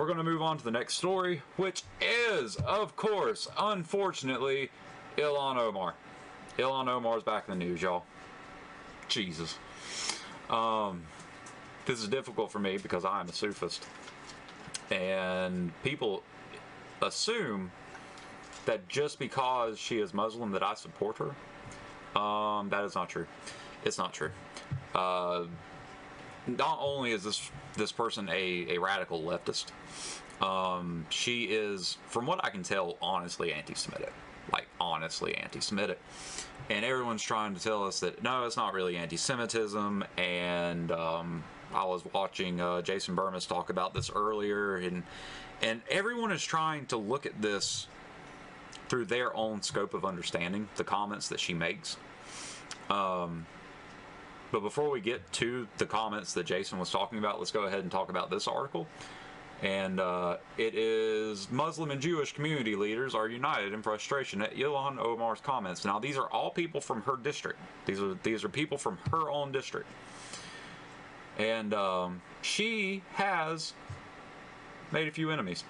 we're going to move on to the next story, which is, of course, unfortunately, Ilhan Omar. Ilhan Omar's back in the news, y'all. Jesus. This is difficult for me because I'm a Sufist. And people assume that just because she is Muslim that I support her. That is not true. It's not true. Not only is this person a radical leftist, she is, from what I can tell, honestly anti-Semitic. Like, honestly anti-Semitic. And everyone's trying to tell us that, no, it's not really anti-Semitism, and I was watching Jason Burmis talk about this earlier, and everyone is trying to look at this through their own scope of understanding, the comments that she makes. But before we get to the comments that Jason was talking about, let's go ahead and talk about this article. And it is, Muslim and Jewish community leaders are united in frustration at Ilhan Omar's comments. Now, these are all people from her district. These are people from her own district. And she has made a few enemies.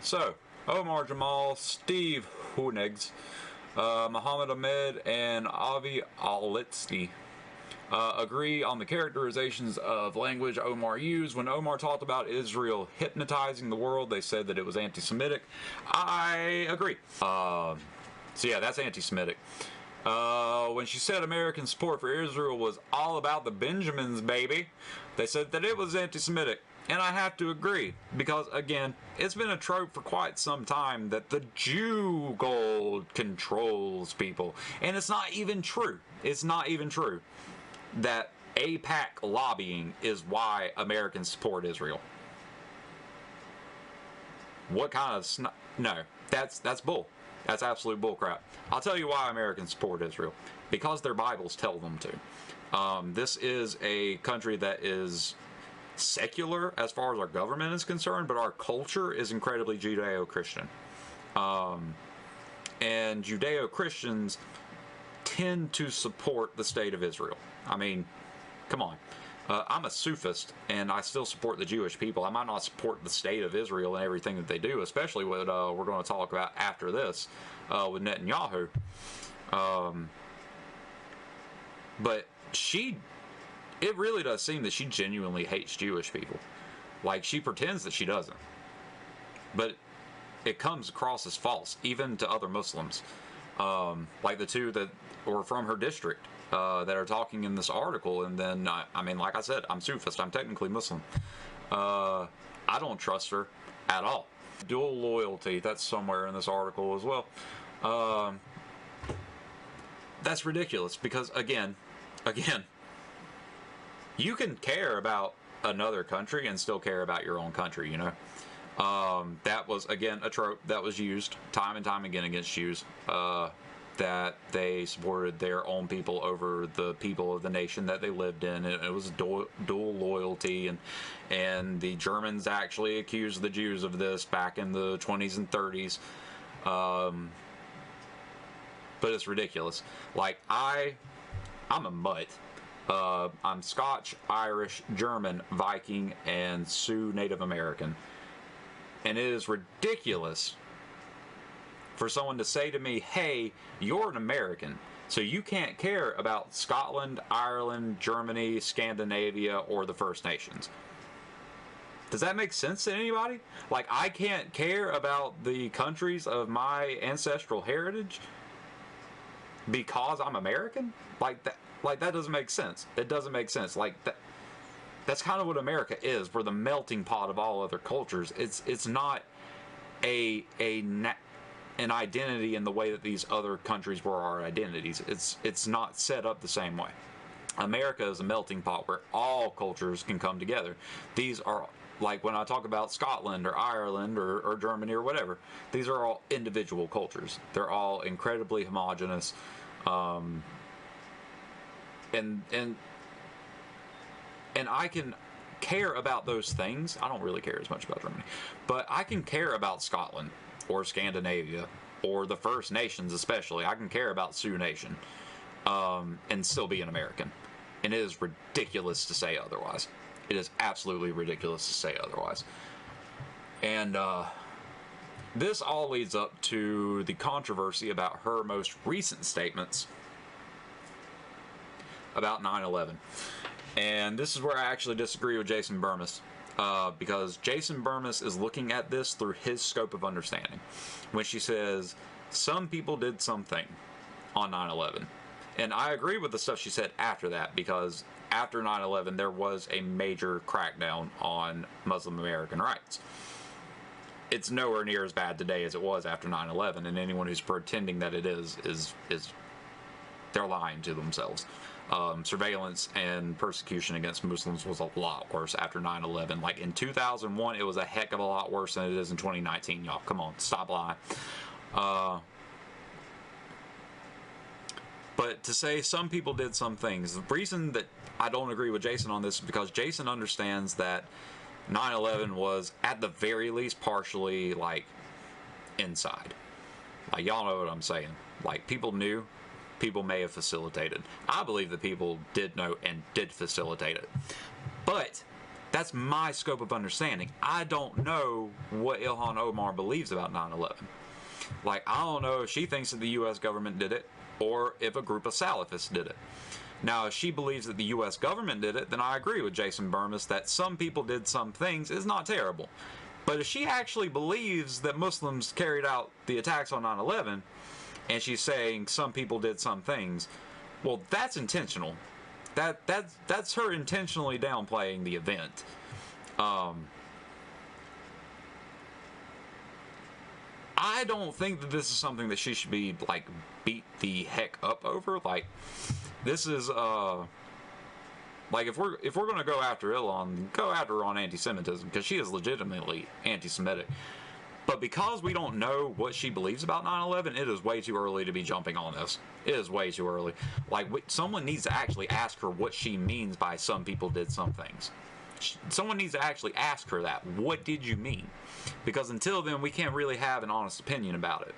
So, Omar Jamal, Steve Hunegs, Muhammad Ahmed, and Avi Alitsky agree on the characterizations of language Omar used. When Omar talked about Israel hypnotizing the world, they said that it was anti-Semitic. I agree. So yeah, that's anti-Semitic. When she said American support for Israel was all about the Benjamins, baby, they said that it was anti-Semitic. And I have to agree, because, again, it's been a trope for quite some time that the Jew gold controls people. And it's not even true. It's not even true that AIPAC lobbying is why Americans support Israel. What kind of... No, that's bull. That's absolute bull crap. I'll tell you why Americans support Israel. Because their Bibles tell them to. This is a country that is secular as far as our government is concerned, but our culture is incredibly Judeo-Christian. And Judeo-Christians tend to support the state of Israel. I mean, come on. I'm a Sufist, and I still support the Jewish people. I might not support the state of Israel and everything that they do, especially what we're going to talk about after this with Netanyahu. But it really does seem that she genuinely hates Jewish people. Like, she pretends that she doesn't. But it comes across as false, even to other Muslims. Like the two that were from her district that are talking in this article. And then, I mean, like I said, I'm Sufist. I'm technically Muslim. I don't trust her at all. Dual loyalty, that's somewhere in this article as well. That's ridiculous because, again, you can care about another country and still care about your own country, you know? That was, again, a trope that was used time and time again against Jews, that they supported their own people over the people of the nation that they lived in. It was dual loyalty, and the Germans actually accused the Jews of this back in the 20s and 30s. But it's ridiculous. Like, I'm a mutt. I'm Scotch, Irish, German, Viking, and Sioux Native American. And it is ridiculous for someone to say to me, hey, you're an American, so you can't care about Scotland, Ireland, Germany, Scandinavia, or the First Nations. Does that make sense to anybody? Like, I can't care about the countries of my ancestral heritage because I'm American? Like, that doesn't make sense. It doesn't make sense. Like, that's kind of what America is. We're the melting pot of all other cultures. It's not an identity in the way that these other countries were our identities. It's not set up the same way. America is a melting pot where all cultures can come together. These are, like when I talk about Scotland or Ireland or Germany or whatever, these are all individual cultures. They're all incredibly homogenous. And I can care about those things. I don't really care as much about Germany, but I can care about Scotland or Scandinavia or the First Nations especially. I can care about Sioux Nation and still be an American. And it is ridiculous to say otherwise. It is absolutely ridiculous to say otherwise. And this all leads up to the controversy about her most recent statements about 9/11. And this is where I actually disagree with Jason Burmis, because Jason Burmis is looking at this through his scope of understanding. When she says, some people did something on 9/11. And I agree with the stuff she said after that, because after 9/11 there was a major crackdown on Muslim American rights. It's nowhere near as bad today as it was after 9/11, and anyone who's pretending that it is they're lying to themselves. Surveillance and persecution against Muslims was a lot worse after 9/11. Like in 2001, it was a heck of a lot worse than it is in 2019, y'all. Come on, stop lying. But to say some people did some things, the reason that I don't agree with Jason on this is because Jason understands that 9/11 was at the very least partially like inside. Like, y'all know what I'm saying. Like, people knew, people may have facilitated. I believe that people did know and did facilitate it. But that's my scope of understanding. I don't know what Ilhan Omar believes about 9/11. Like, I don't know if she thinks that the U.S. government did it or if a group of Salafists did it. Now, if she believes that the U.S. government did it, then I agree with Jason Burmis that some people did some things is not terrible. But if she actually believes that Muslims carried out the attacks on 9/11, and she's saying some people did some things, well, that's intentional. That's her intentionally downplaying the event. I don't think that this is something that she should be like beat the heck up over. Like, this is like, if we're gonna go after Ilhan, go after her on anti-Semitism, because she is legitimately anti-Semitic. But because we don't know what she believes about 9/11, it is way too early to be jumping on this. It is way too early. Like, someone needs to actually ask her what she means by some people did some things. Someone needs to actually ask her that. What did you mean? Because until then, we can't really have an honest opinion about it.